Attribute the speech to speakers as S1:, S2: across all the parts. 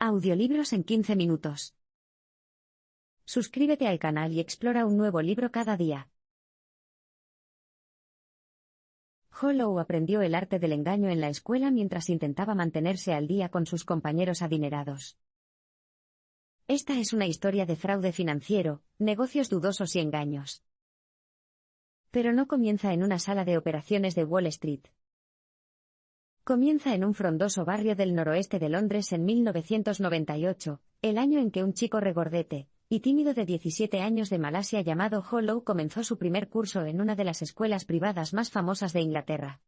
S1: Audiolibros en 15 minutos. Suscríbete al canal y explora un nuevo libro cada día. Hollow aprendió el arte del engaño en la escuela mientras intentaba mantenerse al día con sus compañeros adinerados. Esta es una historia de fraude financiero, negocios dudosos y engaños. Pero no comienza en una sala de operaciones de Wall Street. Comienza en un frondoso barrio del noroeste de Londres en 1998, el año en que un chico regordete y tímido de 17 años de Malasia llamado Hollow comenzó su primer curso en una de las escuelas privadas más famosas de Inglaterra.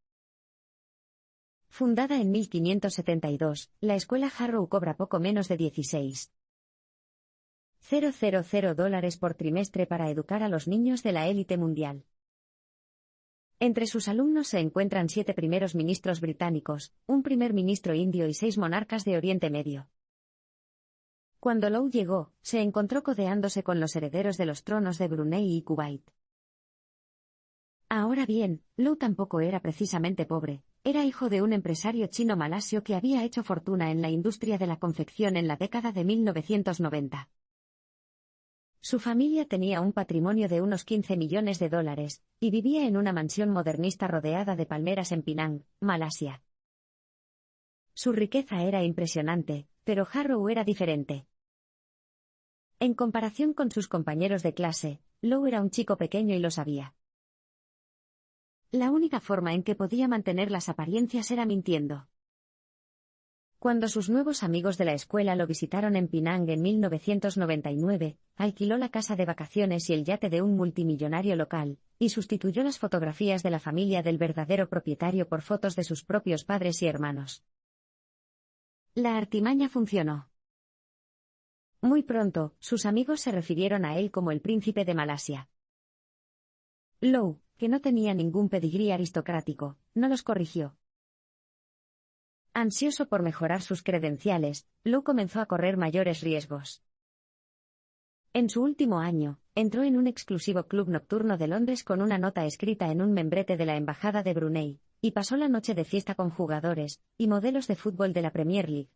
S1: Fundada en 1572, la escuela Harrow cobra poco menos de $16,000 por trimestre para educar a los niños de la élite mundial. Entre sus alumnos se encuentran 7 primeros ministros británicos, un primer ministro indio y 6 monarcas de Oriente Medio. Cuando Low llegó, se encontró codeándose con los herederos de los tronos de Brunei y Kuwait. Ahora bien, Low tampoco era precisamente pobre, era hijo de un empresario chino malasio que había hecho fortuna en la industria de la confección en la década de 1990. Su familia tenía un patrimonio de unos $15 millones y vivía en una mansión modernista rodeada de palmeras en Penang, Malasia. Su riqueza era impresionante, pero Harrow era diferente. En comparación con sus compañeros de clase, Low era un chico pequeño y lo sabía. La única forma en que podía mantener las apariencias era mintiendo. Cuando sus nuevos amigos de la escuela lo visitaron en Penang en 1999, alquiló la casa de vacaciones y el yate de un multimillonario local, y sustituyó las fotografías de la familia del verdadero propietario por fotos de sus propios padres y hermanos. La artimaña funcionó. Muy pronto, sus amigos se refirieron a él como el príncipe de Malasia. Low, que no tenía ningún pedigrí aristocrático, no los corrigió. Ansioso por mejorar sus credenciales, Low comenzó a correr mayores riesgos. En su último año, entró en un exclusivo club nocturno de Londres con una nota escrita en un membrete de la Embajada de Brunei, y pasó la noche de fiesta con jugadores y modelos de fútbol de la Premier League.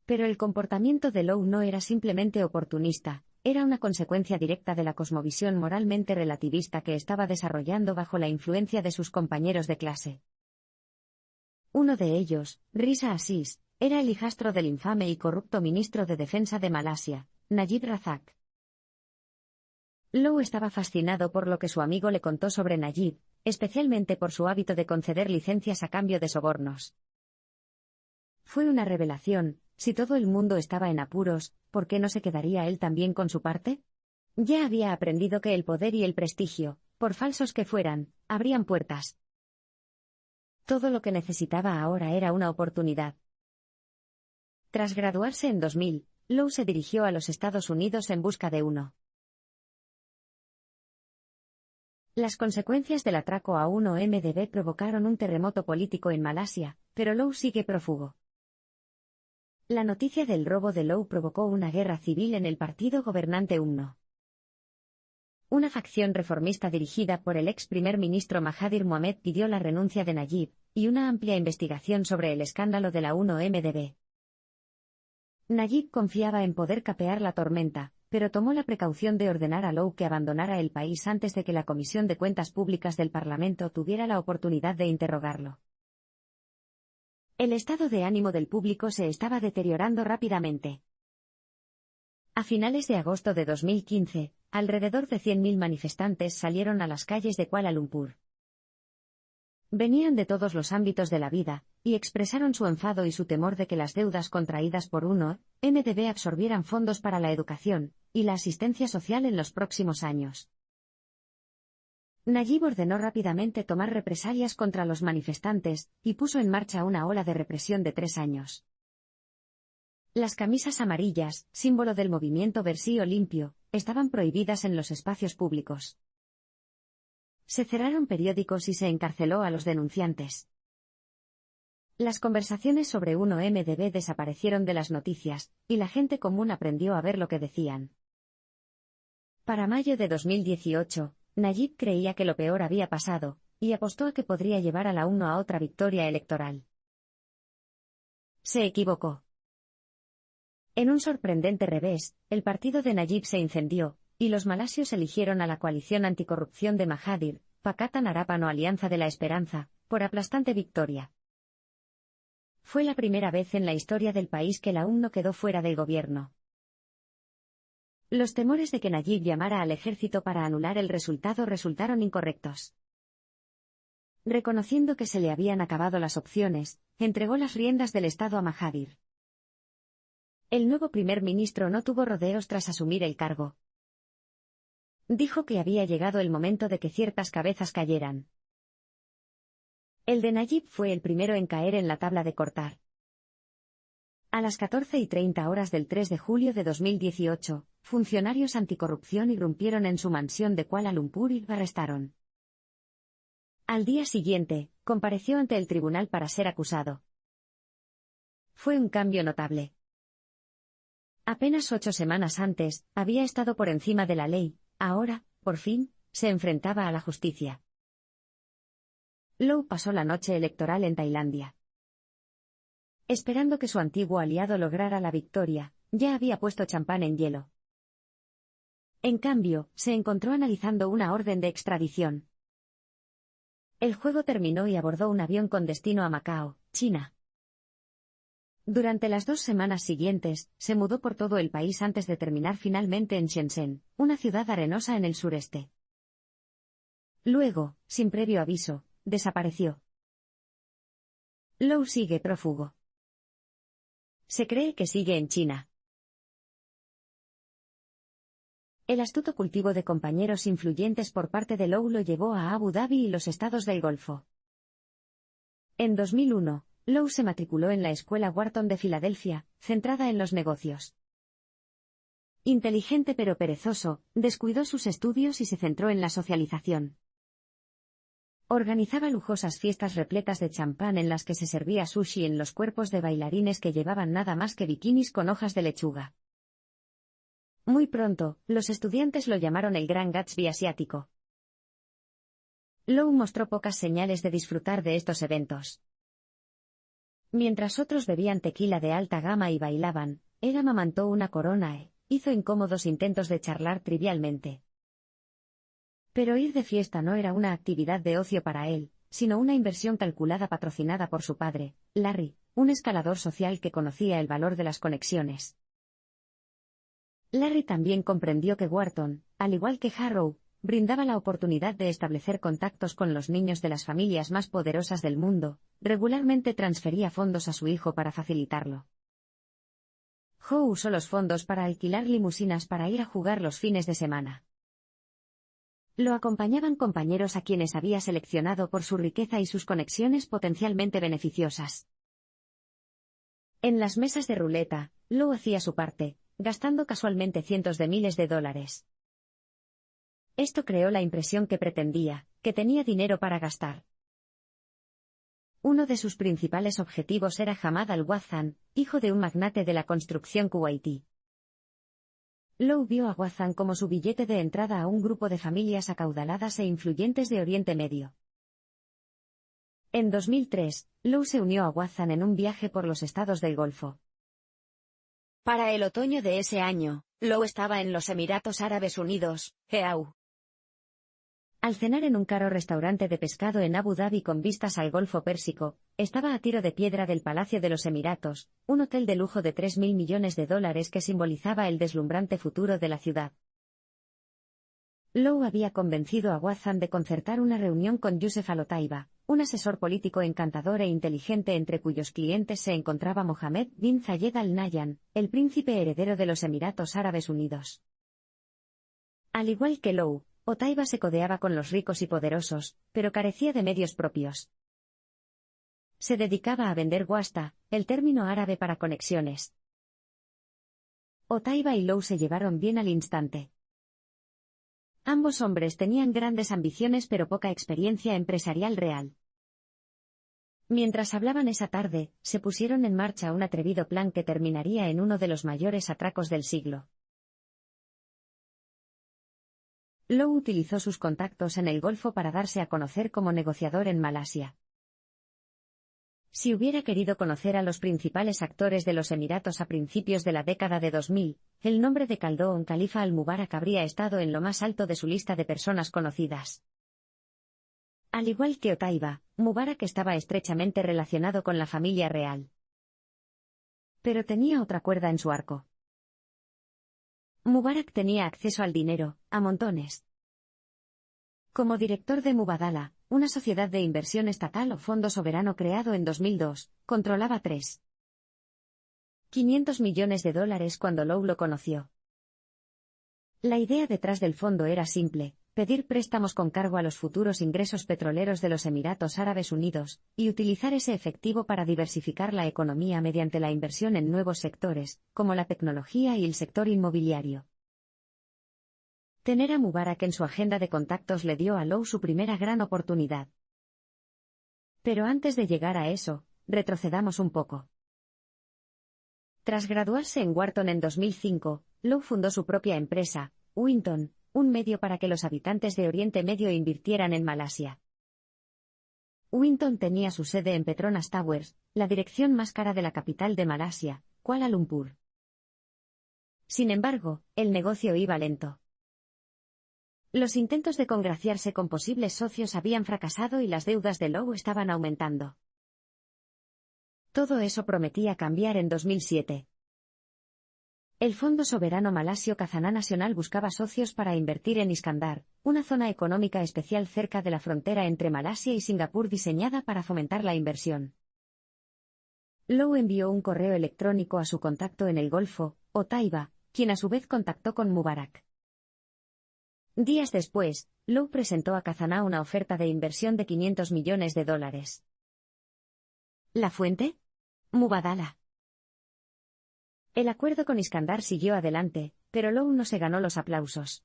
S1: Pero el comportamiento de Low no era simplemente oportunista, era una consecuencia directa de la cosmovisión moralmente relativista que estaba desarrollando bajo la influencia de sus compañeros de clase. Uno de ellos, Riza Aziz, era el hijastro del infame y corrupto ministro de Defensa de Malasia, Najib Razak. Low estaba fascinado por lo que su amigo le contó sobre Najib, especialmente por su hábito de conceder licencias a cambio de sobornos. Fue una revelación: si todo el mundo estaba en apuros, ¿por qué no se quedaría él también con su parte? Ya había aprendido que el poder y el prestigio, por falsos que fueran, abrían puertas. Todo lo que necesitaba ahora era una oportunidad. Tras graduarse en 2000, Low se dirigió a los Estados Unidos en busca de uno. Las consecuencias del atraco a 1MDB provocaron un terremoto político en Malasia, pero Low sigue prófugo. La noticia del robo de Low provocó una guerra civil en el partido gobernante UMNO. Una facción reformista dirigida por el ex primer ministro Mahathir Mohamad pidió la renuncia de Najib, y una amplia investigación sobre el escándalo de la 1MDB. Najib confiaba en poder capear la tormenta, pero tomó la precaución de ordenar a Low que abandonara el país antes de que la Comisión de Cuentas Públicas del Parlamento tuviera la oportunidad de interrogarlo. El estado de ánimo del público se estaba deteriorando rápidamente. A finales de agosto de 2015, alrededor de 100.000 manifestantes salieron a las calles de Kuala Lumpur. Venían de todos los ámbitos de la vida, y expresaron su enfado y su temor de que las deudas contraídas por 1MDB absorbieran fondos para la educación y la asistencia social en los próximos años. Najib ordenó rápidamente tomar represalias contra los manifestantes, y puso en marcha una ola de represión de 3 años. Las camisas amarillas, símbolo del movimiento Versío Limpio, estaban prohibidas en los espacios públicos. Se cerraron periódicos y se encarceló a los denunciantes. Las conversaciones sobre 1MDB desaparecieron de las noticias, y la gente común aprendió a ver lo que decían. Para mayo de 2018, Najib creía que lo peor había pasado, y apostó a que podría llevar a la UMNO a otra victoria electoral. Se equivocó. En un sorprendente revés, el partido de Nayib se incendió, y los malasios eligieron a la coalición anticorrupción de Mahathir, Pakatan Harapan o Alianza de la Esperanza, por aplastante victoria. Fue la primera vez en la historia del país que la UMNO quedó fuera del gobierno. Los temores de que Nayib llamara al ejército para anular el resultado resultaron incorrectos. Reconociendo que se le habían acabado las opciones, entregó las riendas del Estado a Mahathir. El nuevo primer ministro no tuvo rodeos tras asumir el cargo. Dijo que había llegado el momento de que ciertas cabezas cayeran. El de Nayib fue el primero en caer en la tabla de cortar. A las 14:30 del 3 de julio de 2018, funcionarios anticorrupción irrumpieron en su mansión de Kuala Lumpur y lo arrestaron. Al día siguiente, compareció ante el tribunal para ser acusado. Fue un cambio notable. Apenas 8 semanas antes, había estado por encima de la ley, ahora, por fin, se enfrentaba a la justicia. Low pasó la noche electoral en Tailandia. Esperando que su antiguo aliado lograra la victoria, ya había puesto champán en hielo. En cambio, se encontró analizando una orden de extradición. El juego terminó y abordó un avión con destino a Macao, China. Durante las 2 semanas siguientes, se mudó por todo el país antes de terminar finalmente en Shenzhen, una ciudad arenosa en el sureste. Luego, sin previo aviso, desapareció. Low sigue prófugo. Se cree que sigue en China. El astuto cultivo de compañeros influyentes por parte de Low lo llevó a Abu Dhabi y los estados del Golfo. En 2001, Low se matriculó en la Escuela Wharton de Filadelfia, centrada en los negocios. Inteligente pero perezoso, descuidó sus estudios y se centró en la socialización. Organizaba lujosas fiestas repletas de champán en las que se servía sushi en los cuerpos de bailarines que llevaban nada más que bikinis con hojas de lechuga. Muy pronto, los estudiantes lo llamaron el Gran Gatsby asiático. Low mostró pocas señales de disfrutar de estos eventos. Mientras otros bebían tequila de alta gama y bailaban, él amamantó una corona e hizo incómodos intentos de charlar trivialmente. Pero ir de fiesta no era una actividad de ocio para él, sino una inversión calculada patrocinada por su padre, Larry, un escalador social que conocía el valor de las conexiones. Larry también comprendió que Wharton, al igual que Harrow, brindaba la oportunidad de establecer contactos con los niños de las familias más poderosas del mundo. Regularmente transfería fondos a su hijo para facilitarlo. Howe usó los fondos para alquilar limusinas para ir a jugar los fines de semana. Lo acompañaban compañeros a quienes había seleccionado por su riqueza y sus conexiones potencialmente beneficiosas. En las mesas de ruleta, Low hacía su parte, gastando casualmente cientos de miles de dólares. Esto creó la impresión que pretendía, que tenía dinero para gastar. Uno de sus principales objetivos era Hamad al-Wazan, hijo de un magnate de la construcción kuwaití. Low vio a Wazan como su billete de entrada a un grupo de familias acaudaladas e influyentes de Oriente Medio. En 2003, Low se unió a Wazan en un viaje por los estados del Golfo. Para el otoño de ese año, Low estaba en los Emiratos Árabes Unidos, EAU. Al cenar en un caro restaurante de pescado en Abu Dhabi con vistas al Golfo Pérsico, estaba a tiro de piedra del Palacio de los Emiratos, un hotel de lujo de $3.000 millones que simbolizaba el deslumbrante futuro de la ciudad. Low había convencido a Wazan de concertar una reunión con Yusef Al-Otaiba, un asesor político encantador e inteligente entre cuyos clientes se encontraba Mohammed bin Zayed Al Nahyan, el príncipe heredero de los Emiratos Árabes Unidos. Al igual que Low, Otaiba se codeaba con los ricos y poderosos, pero carecía de medios propios. Se dedicaba a vender wasta, el término árabe para conexiones. Otaiba y Low se llevaron bien al instante. Ambos hombres tenían grandes ambiciones pero poca experiencia empresarial real. Mientras hablaban esa tarde, se pusieron en marcha un atrevido plan que terminaría en uno de los mayores atracos del siglo. Low utilizó sus contactos en el Golfo para darse a conocer como negociador en Malasia. Si hubiera querido conocer a los principales actores de los Emiratos a principios de la década de 2000, el nombre de Khaldoon Khalifa al-Mubarak habría estado en lo más alto de su lista de personas conocidas. Al igual que Otaiba, Mubarak estaba estrechamente relacionado con la familia real. Pero tenía otra cuerda en su arco. Mubarak tenía acceso al dinero, a montones. Como director de Mubadala, una sociedad de inversión estatal o fondo soberano creado en 2002, controlaba 3.500 millones de dólares cuando Lowe lo conoció. La idea detrás del fondo era simple: pedir préstamos con cargo a los futuros ingresos petroleros de los Emiratos Árabes Unidos, y utilizar ese efectivo para diversificar la economía mediante la inversión en nuevos sectores, como la tecnología y el sector inmobiliario. Tener a Mubarak en su agenda de contactos le dio a Lowe su primera gran oportunidad. Pero antes de llegar a eso, retrocedamos un poco. Tras graduarse en Wharton en 2005, Lowe fundó su propia empresa, Winton, un medio para que los habitantes de Oriente Medio invirtieran en Malasia. Winton tenía su sede en Petronas Towers, la dirección más cara de la capital de Malasia, Kuala Lumpur. Sin embargo, el negocio iba lento. Los intentos de congraciarse con posibles socios habían fracasado y las deudas de Lowe estaban aumentando. Todo eso prometía cambiar en 2007. El Fondo Soberano Malasio Khazanah Nasional buscaba socios para invertir en Iskandar, una zona económica especial cerca de la frontera entre Malasia y Singapur diseñada para fomentar la inversión. Lowe envió un correo electrónico a su contacto en el Golfo, Otaiba, quien a su vez contactó con Mubarak. Días después, Lowe presentó a Khazanah una oferta de inversión de $500 millones. ¿La fuente? Mubadala. El acuerdo con Iskandar siguió adelante, pero Lowe no se ganó los aplausos.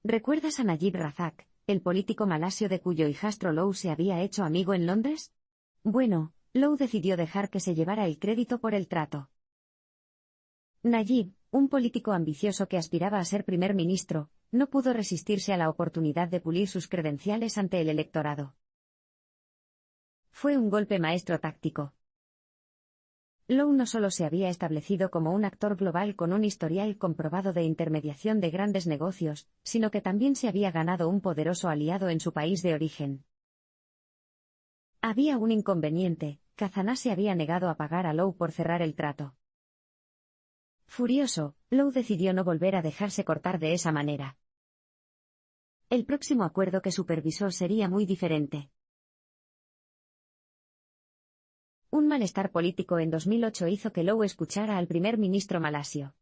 S1: ¿Recuerdas a Najib Razak, el político malasio de cuyo hijastro Lowe se había hecho amigo en Londres? Bueno, Lowe decidió dejar que se llevara el crédito por el trato. Najib, un político ambicioso que aspiraba a ser primer ministro, no pudo resistirse a la oportunidad de pulir sus credenciales ante el electorado. Fue un golpe maestro táctico. Lowe no solo se había establecido como un actor global con un historial comprobado de intermediación de grandes negocios, sino que también se había ganado un poderoso aliado en su país de origen. Había un inconveniente: Khazanah se había negado a pagar a Lowe por cerrar el trato. Furioso, Lowe decidió no volver a dejarse cortar de esa manera. El próximo acuerdo que supervisó sería muy diferente. Un malestar político en 2008 hizo que Lowe escuchara al primer ministro malasio.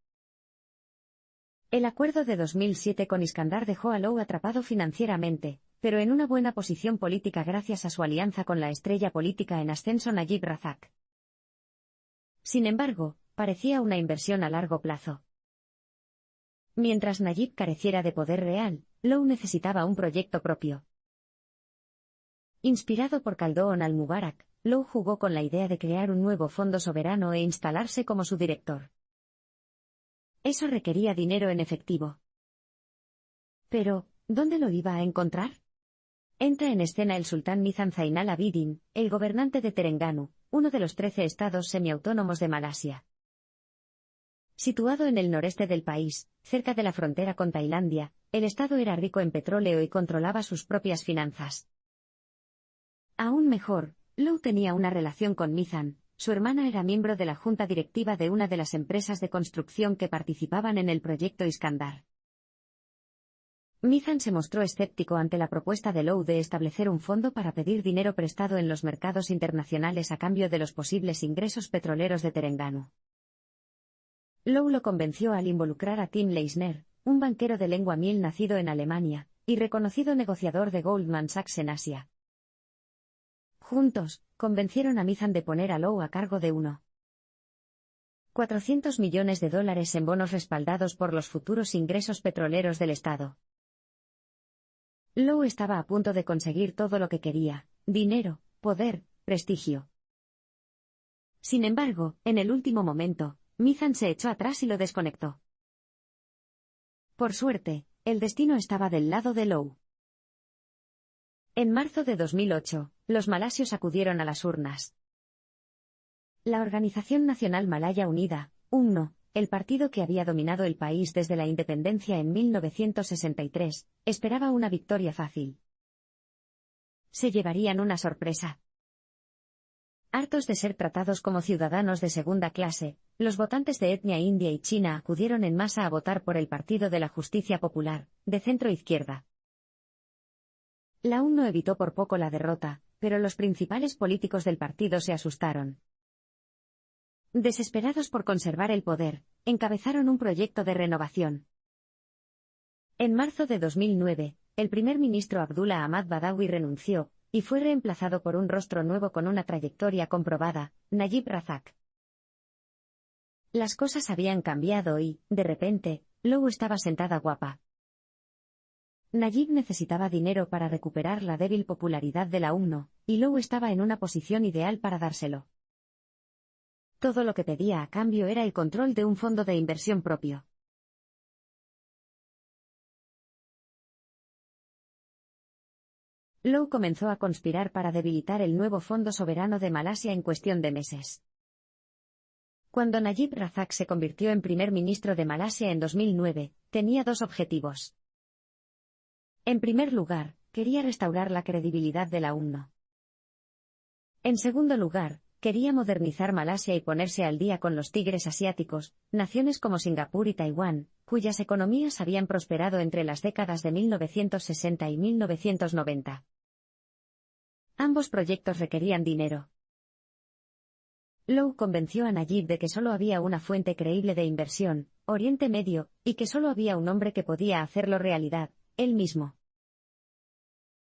S1: El acuerdo de 2007 con Iskandar dejó a Lowe atrapado financieramente, pero en una buena posición política gracias a su alianza con la estrella política en ascenso Najib Razak. Sin embargo, parecía una inversión a largo plazo. Mientras Najib careciera de poder real, Lowe necesitaba un proyecto propio. Inspirado por Khaldoon al-Mubarak, Lowe jugó con la idea de crear un nuevo fondo soberano e instalarse como su director. Eso requería dinero en efectivo. Pero, ¿dónde lo iba a encontrar? Entra en escena el sultán Mizan Zainal Abidin, el gobernante de Terengganu, uno de los 13 estados semiautónomos de Malasia. Situado en el noreste del país, cerca de la frontera con Tailandia, el estado era rico en petróleo y controlaba sus propias finanzas. Aún mejor, Lowe tenía una relación con Mizan. Su hermana era miembro de la junta directiva de una de las empresas de construcción que participaban en el proyecto Iskandar. Mizan se mostró escéptico ante la propuesta de Lowe de establecer un fondo para pedir dinero prestado en los mercados internacionales a cambio de los posibles ingresos petroleros de Terengganu. Lowe lo convenció al involucrar a Tim Leissner, un banquero de lengua miel nacido en Alemania, y reconocido negociador de Goldman Sachs en Asia. Juntos, convencieron a Mizan de poner a Lowe a cargo de $400 millones en bonos respaldados por los futuros ingresos petroleros del Estado. Lowe estaba a punto de conseguir todo lo que quería: dinero, poder, prestigio. Sin embargo, en el último momento, Mizan se echó atrás y lo desconectó. Por suerte, el destino estaba del lado de Lowe. En marzo de 2008, los malasios acudieron a las urnas. La Organización Nacional Malaya Unida, UMNO, el partido que había dominado el país desde la independencia en 1963, esperaba una victoria fácil. Se llevarían una sorpresa. Hartos de ser tratados como ciudadanos de segunda clase, los votantes de etnia india y china acudieron en masa a votar por el Partido de la Justicia Popular, de centro-izquierda. La UMNO evitó por poco la derrota, pero los principales políticos del partido se asustaron. Desesperados por conservar el poder, encabezaron un proyecto de renovación. En marzo de 2009, el primer ministro Abdullah Ahmad Badawi renunció, y fue reemplazado por un rostro nuevo con una trayectoria comprobada, Najib Razak. Las cosas habían cambiado y, de repente, Low estaba sentada guapa. Najib necesitaba dinero para recuperar la débil popularidad de la UMNO, y Low estaba en una posición ideal para dárselo. Todo lo que pedía a cambio era el control de un fondo de inversión propio. Low comenzó a conspirar para debilitar el nuevo Fondo Soberano de Malasia en cuestión de meses. Cuando Najib Razak se convirtió en primer ministro de Malasia en 2009, tenía dos objetivos. En primer lugar, quería restaurar la credibilidad de la UMNO. En segundo lugar, quería modernizar Malasia y ponerse al día con los tigres asiáticos, naciones como Singapur y Taiwán, cuyas economías habían prosperado entre las décadas de 1960 y 1990. Ambos proyectos requerían dinero. Low convenció a Najib de que solo había una fuente creíble de inversión, Oriente Medio, y que solo había un hombre que podía hacerlo realidad, él mismo.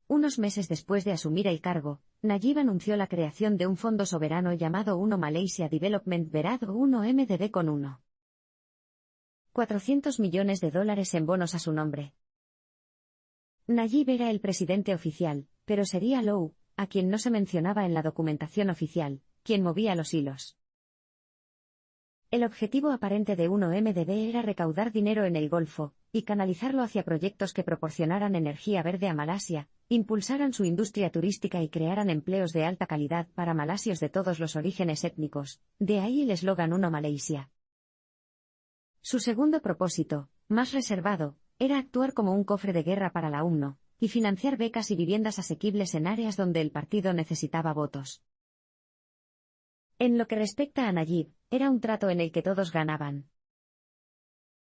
S1: Unos meses después de asumir el cargo, Najib anunció la creación de un fondo soberano llamado UNO Malaysia Development Berhad o UNO MDB con $400 millones en bonos a su nombre. Najib era el presidente oficial, pero sería Low, a quien no se mencionaba en la documentación oficial, quien movía los hilos. El objetivo aparente de UNO MDB era recaudar dinero en el Golfo, y canalizarlo hacia proyectos que proporcionaran energía verde a Malasia, impulsaran su industria turística y crearan empleos de alta calidad para malasios de todos los orígenes étnicos, de ahí el eslogan UNO Malaysia. Su segundo propósito, más reservado, era actuar como un cofre de guerra para la UMNO, y financiar becas y viviendas asequibles en áreas donde el partido necesitaba votos. En lo que respecta a Najib, era un trato en el que todos ganaban.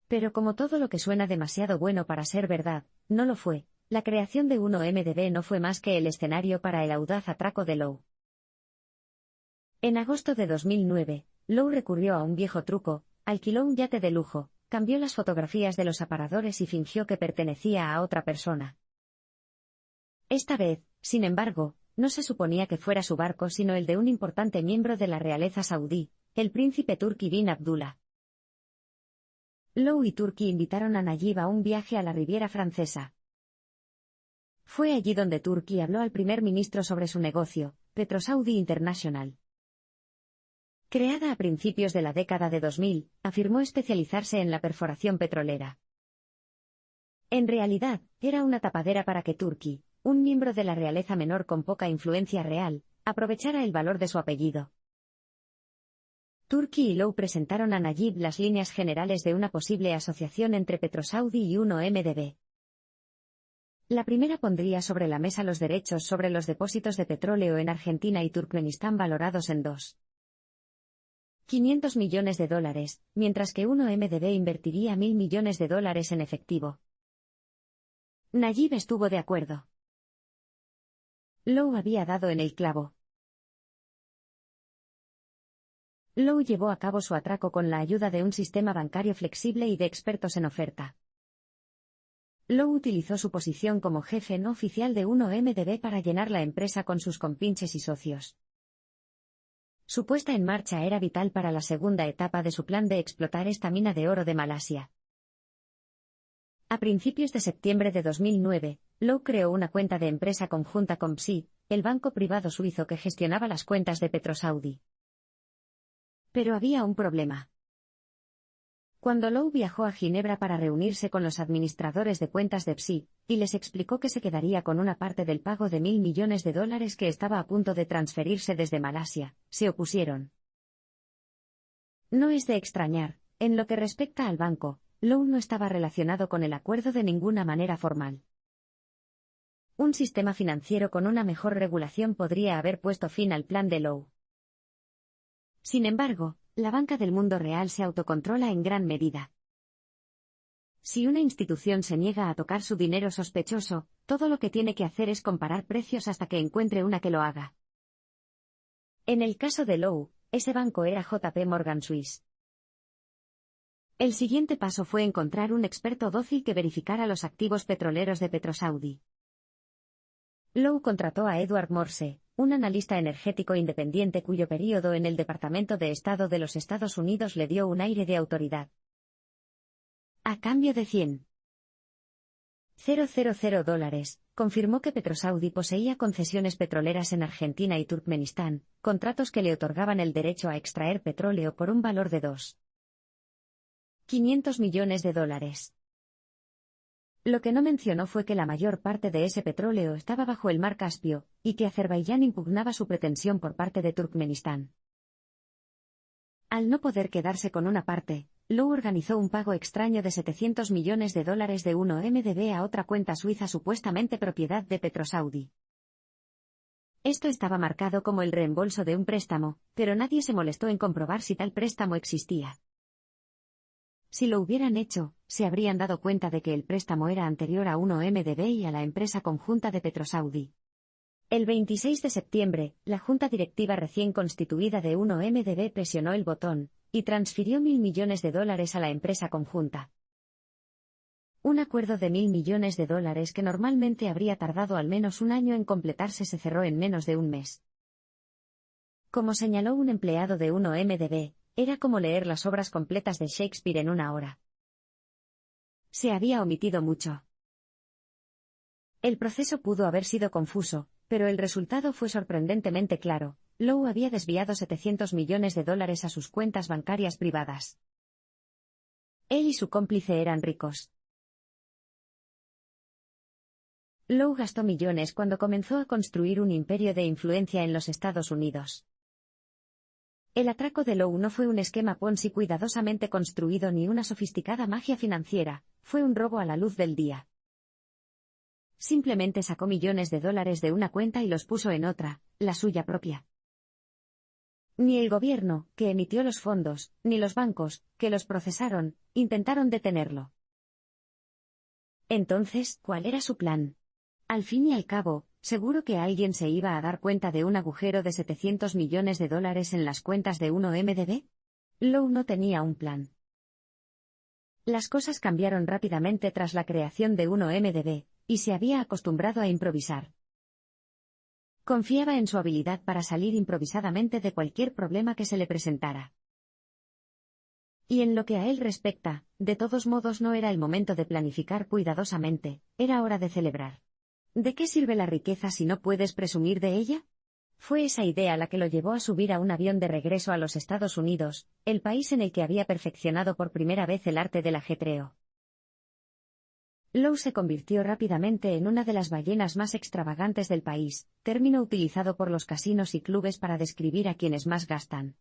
S1: Pero como todo lo que suena demasiado bueno para ser verdad, no lo fue, la creación de UNO MDB no fue más que el escenario para el audaz atraco de Low. En agosto de 2009, Low recurrió a un viejo truco, alquiló un yate de lujo, cambió las fotografías de los aparadores y fingió que pertenecía a otra persona. Esta vez, sin embargo, no se suponía que fuera su barco sino el de un importante miembro de la realeza saudí, el príncipe Turki bin Abdullah. Low y Turki invitaron a Najib a un viaje a la Riviera Francesa. Fue allí donde Turki habló al primer ministro sobre su negocio, PetroSaudi International. Creada a principios de la década de 2000, afirmó especializarse en la perforación petrolera. En realidad, era una tapadera para que Turki, un miembro de la realeza menor con poca influencia real, aprovechara el valor de su apellido. Turki y Low presentaron a Najib las líneas generales de una posible asociación entre PetroSaudi y UNO MDB. La primera pondría sobre la mesa los derechos sobre los depósitos de petróleo en Argentina y Turkmenistán valorados en $500 millones, mientras que UNO MDB invertiría $1.000 millones en efectivo. Najib estuvo de acuerdo. Low había dado en el clavo. Low llevó a cabo su atraco con la ayuda de un sistema bancario flexible y de expertos en oferta. Low utilizó su posición como jefe no oficial de UNO MDB para llenar la empresa con sus compinches y socios. Su puesta en marcha era vital para la segunda etapa de su plan de explotar esta mina de oro de Malasia. A principios de septiembre de 2009, Low creó una cuenta de empresa conjunta con PSI, el banco privado suizo que gestionaba las cuentas de PetroSaudi. Pero había un problema. Cuando Lowe viajó a Ginebra para reunirse con los administradores de cuentas de PSI, y les explicó que se quedaría con una parte del pago de $1.000 millones que estaba a punto de transferirse desde Malasia, se opusieron. No es de extrañar, en lo que respecta al banco, Lowe no estaba relacionado con el acuerdo de ninguna manera formal. Un sistema financiero con una mejor regulación podría haber puesto fin al plan de Lowe. Sin embargo, la banca del mundo real se autocontrola en gran medida. Si una institución se niega a tocar su dinero sospechoso, todo lo que tiene que hacer es comparar precios hasta que encuentre una que lo haga. En el caso de Lowe, ese banco era JP Morgan Swiss. El siguiente paso fue encontrar un experto dócil que verificara los activos petroleros de PetroSaudi. Lowe contrató a Edward Morse, un analista energético independiente cuyo período en el Departamento de Estado de los Estados Unidos le dio un aire de autoridad. A cambio de $100,000, confirmó que PetroSaudi poseía concesiones petroleras en Argentina y Turkmenistán, contratos que le otorgaban el derecho a extraer petróleo por un valor de $2.500 millones. Lo que no mencionó fue que la mayor parte de ese petróleo estaba bajo el mar Caspio, y que Azerbaiyán impugnaba su pretensión por parte de Turkmenistán. Al no poder quedarse con una parte, Lowe organizó un pago extraño de $700 millones de 1MDB a otra cuenta suiza supuestamente propiedad de PetroSaudi. Esto estaba marcado como el reembolso de un préstamo, pero nadie se molestó en comprobar si tal préstamo existía. Si lo hubieran hecho, se habrían dado cuenta de que el préstamo era anterior a 1MDB y a la empresa conjunta de PetroSaudi. El 26 de septiembre, la junta directiva recién constituida de 1MDB presionó el botón, y transfirió $1.000 millones a la empresa conjunta. Un acuerdo de $1.000 millones que normalmente habría tardado al menos un año en completarse se cerró en menos de un mes. Como señaló un empleado de 1MDB, era como leer las obras completas de Shakespeare en una hora. Se había omitido mucho. El proceso pudo haber sido confuso, pero el resultado fue sorprendentemente claro. Lowe había desviado $700 millones a sus cuentas bancarias privadas. Él y su cómplice eran ricos. Lowe gastó millones cuando comenzó a construir un imperio de influencia en los Estados Unidos. El atraco de Lowe no fue un esquema Ponzi cuidadosamente construido ni una sofisticada magia financiera, fue un robo a la luz del día. Simplemente sacó millones de dólares de una cuenta y los puso en otra, la suya propia. Ni el gobierno, que emitió los fondos, ni los bancos, que los procesaron, intentaron detenerlo. Entonces, ¿cuál era su plan? Al fin y al cabo, ¿seguro que alguien se iba a dar cuenta de un agujero de $700 millones en las cuentas de 1MDB? Lowe no tenía un plan. Las cosas cambiaron rápidamente tras la creación de 1MDB, y se había acostumbrado a improvisar. Confiaba en su habilidad para salir improvisadamente de cualquier problema que se le presentara. Y en lo que a él respecta, de todos modos no era el momento de planificar cuidadosamente, era hora de celebrar. ¿De qué sirve la riqueza si no puedes presumir de ella? Fue esa idea la que lo llevó a subir a un avión de regreso a los Estados Unidos, el país en el que había perfeccionado por primera vez el arte del ajetreo. Lowe se convirtió rápidamente en una de las ballenas más extravagantes del país, término utilizado por los casinos y clubes para describir a quienes más gastan.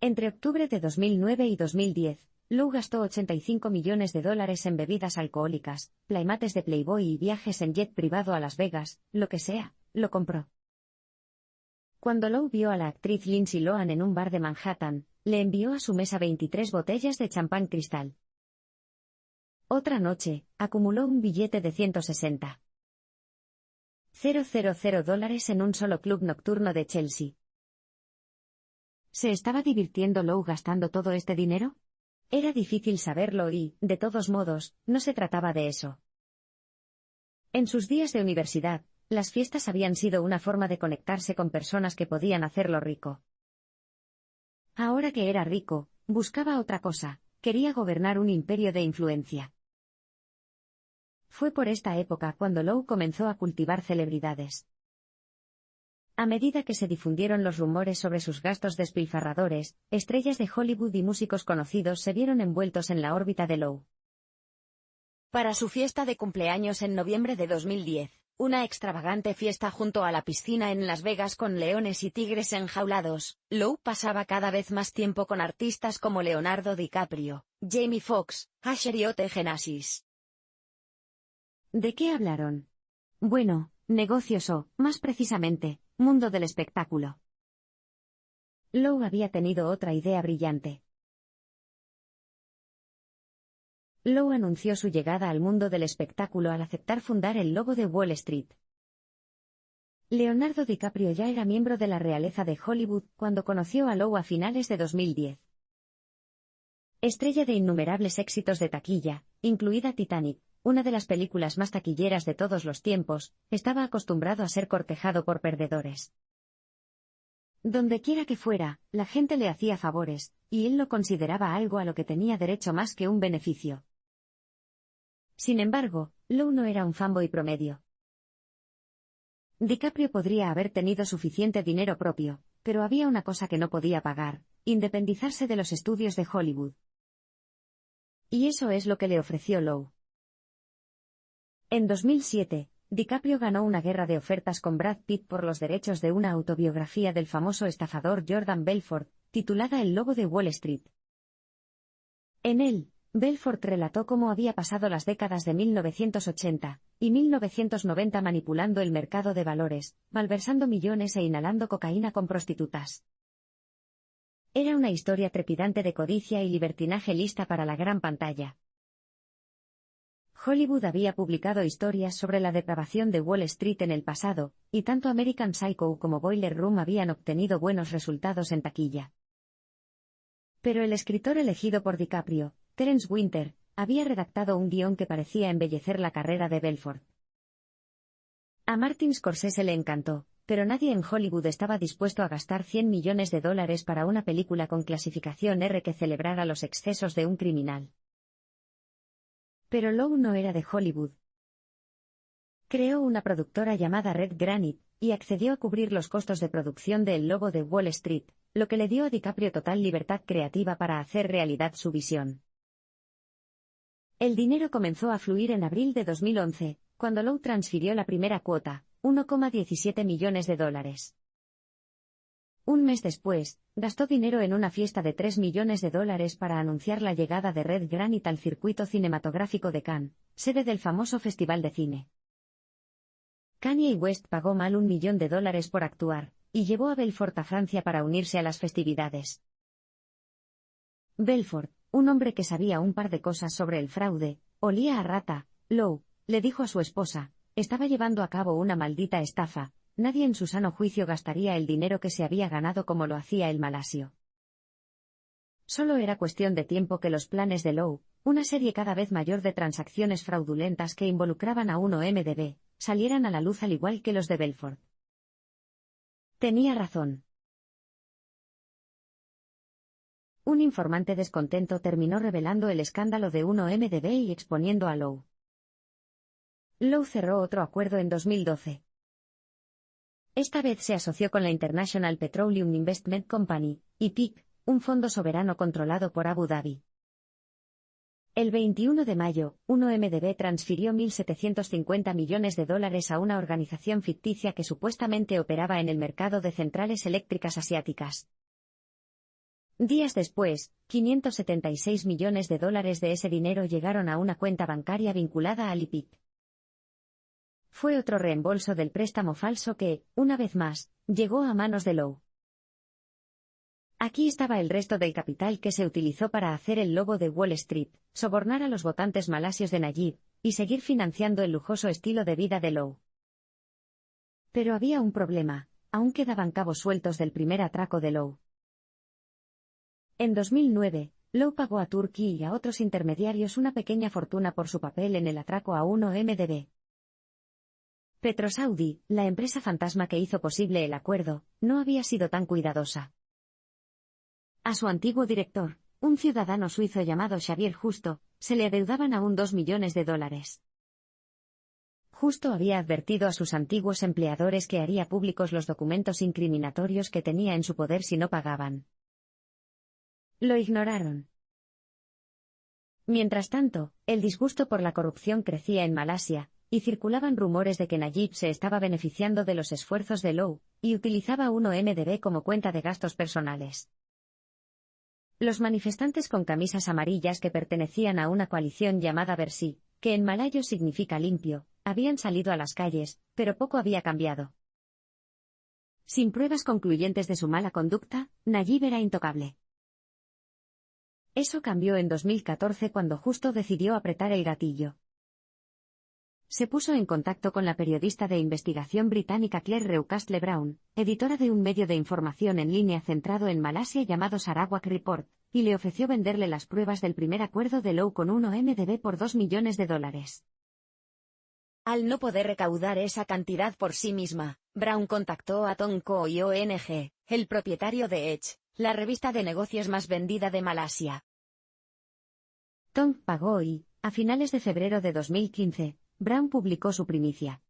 S1: Entre octubre de 2009 y 2010, Lowe gastó $85 millones en bebidas alcohólicas, playmates de Playboy y viajes en jet privado a Las Vegas, lo que sea, lo compró. Cuando Lowe vio a la actriz Lindsay Lohan en un bar de Manhattan, le envió a su mesa 23 botellas de champán cristal. Otra noche, acumuló un billete de $160,000 en un solo club nocturno de Chelsea. ¿Se estaba divirtiendo Lowe gastando todo este dinero? Era difícil saberlo y, de todos modos, no se trataba de eso. En sus días de universidad, las fiestas habían sido una forma de conectarse con personas que podían hacerlo rico. Ahora que era rico, buscaba otra cosa, quería gobernar un imperio de influencia. Fue por esta época cuando Lowe comenzó a cultivar celebridades. A medida que se difundieron los rumores sobre sus gastos despilfarradores, estrellas de Hollywood y músicos conocidos se vieron envueltos en la órbita de Lowe. Para su fiesta de cumpleaños en noviembre de 2010, una extravagante fiesta junto a la piscina en Las Vegas con leones y tigres enjaulados, Lowe pasaba cada vez más tiempo con artistas como Leonardo DiCaprio, Jamie Foxx, Usher y Ote Genesis. ¿De qué hablaron? Bueno, negocios o, más precisamente, mundo del espectáculo. Lowe había tenido otra idea brillante. Lowe anunció su llegada al mundo del espectáculo al aceptar fundar el Lobo de Wall Street. Leonardo DiCaprio ya era miembro de la realeza de Hollywood cuando conoció a Lowe a finales de 2010. Estrella de innumerables éxitos de taquilla, incluida Titanic, una de las películas más taquilleras de todos los tiempos, estaba acostumbrado a ser cortejado por perdedores. Dondequiera que fuera, la gente le hacía favores, y él lo consideraba algo a lo que tenía derecho más que un beneficio. Sin embargo, Lowe no era un fanboy promedio. DiCaprio podría haber tenido suficiente dinero propio, pero había una cosa que no podía pagar: independizarse de los estudios de Hollywood. Y eso es lo que le ofreció Lowe. En 2007, DiCaprio ganó una guerra de ofertas con Brad Pitt por los derechos de una autobiografía del famoso estafador Jordan Belfort, titulada El Lobo de Wall Street. En él, Belfort relató cómo había pasado las décadas de 1980 y 1990 manipulando el mercado de valores, malversando millones e inhalando cocaína con prostitutas. Era una historia trepidante de codicia y libertinaje lista para la gran pantalla. Hollywood había publicado historias sobre la depravación de Wall Street en el pasado, y tanto American Psycho como Boiler Room habían obtenido buenos resultados en taquilla. Pero el escritor elegido por DiCaprio, Terence Winter, había redactado un guión que parecía embellecer la carrera de Belfort. A Martin Scorsese le encantó, pero nadie en Hollywood estaba dispuesto a gastar $100 millones para una película con clasificación R que celebrara los excesos de un criminal. Pero Lowe no era de Hollywood. Creó una productora llamada Red Granite, y accedió a cubrir los costos de producción de El Lobo de Wall Street, lo que le dio a DiCaprio total libertad creativa para hacer realidad su visión. El dinero comenzó a fluir en abril de 2011, cuando Lowe transfirió la primera cuota, $1,17 millones. Un mes después, gastó dinero en una fiesta de $3 millones para anunciar la llegada de Red Granite al circuito cinematográfico de Cannes, sede del famoso festival de cine. Kanye West pagó mal $1 millón por actuar, y llevó a Belfort a Francia para unirse a las festividades. Belfort, un hombre que sabía un par de cosas sobre el fraude, olía a rata. Lowe, le dijo a su esposa, estaba llevando a cabo una maldita estafa. Nadie en su sano juicio gastaría el dinero que se había ganado como lo hacía el malasio. Solo era cuestión de tiempo que los planes de Lowe, una serie cada vez mayor de transacciones fraudulentas que involucraban a 1MDB, salieran a la luz al igual que los de Belfort. Tenía razón. Un informante descontento terminó revelando el escándalo de 1MDB y exponiendo a Lowe. Lowe cerró otro acuerdo en 2012. Esta vez se asoció con la International Petroleum Investment Company, IPIC, un fondo soberano controlado por Abu Dhabi. El 21 de mayo, 1MDB transfirió $1.750 millones a una organización ficticia que supuestamente operaba en el mercado de centrales eléctricas asiáticas. Días después, $576 millones de ese dinero llegaron a una cuenta bancaria vinculada al IPIC. Fue otro reembolso del préstamo falso que, una vez más, llegó a manos de Lowe. Aquí estaba el resto del capital que se utilizó para hacer el Lobo de Wall Street, sobornar a los votantes malasios de Nayib, y seguir financiando el lujoso estilo de vida de Lowe. Pero había un problema: aún quedaban cabos sueltos del primer atraco de Lowe. En 2009, Lowe pagó a Turkey y a otros intermediarios una pequeña fortuna por su papel en el atraco a 1MDB. PetroSaudi, la empresa fantasma que hizo posible el acuerdo, no había sido tan cuidadosa. A su antiguo director, un ciudadano suizo llamado Xavier Justo, se le adeudaban aún $2 millones. Justo había advertido a sus antiguos empleadores que haría públicos los documentos incriminatorios que tenía en su poder si no pagaban. Lo ignoraron. Mientras tanto, el disgusto por la corrupción crecía en Malasia, y circulaban rumores de que Najib se estaba beneficiando de los esfuerzos de Low, y utilizaba 1MDB como cuenta de gastos personales. Los manifestantes con camisas amarillas que pertenecían a una coalición llamada Versi, que en malayo significa limpio, habían salido a las calles, pero poco había cambiado. Sin pruebas concluyentes de su mala conducta, Najib era intocable. Eso cambió en 2014 cuando justo decidió apretar el gatillo. Se puso en contacto con la periodista de investigación británica Claire Reucastle Brown, editora de un medio de información en línea centrado en Malasia llamado Sarawak Report, y le ofreció venderle las pruebas del primer acuerdo de Low con 1MDB por $2 millones.
S2: Al no poder recaudar esa cantidad por sí misma, Brown contactó a Tom Coy ONG, el propietario de Edge, la revista de negocios más vendida de Malasia.
S1: Tom pagó y, a finales de febrero de 2015, Brown publicó su primicia.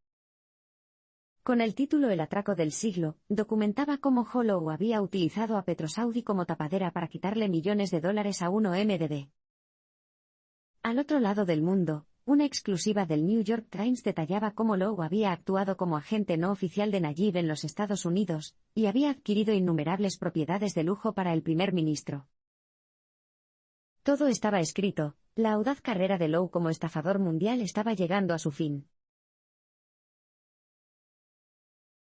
S1: Con el título El atraco del siglo, documentaba cómo Hollow había utilizado a Petrosaudi como tapadera para quitarle millones de dólares a 1MDB. Al otro lado del mundo, una exclusiva del New York Times detallaba cómo Low había actuado como agente no oficial de Najib en los Estados Unidos, y había adquirido innumerables propiedades de lujo para el primer ministro. Todo estaba escrito, la audaz carrera de Low como estafador mundial estaba llegando a su fin.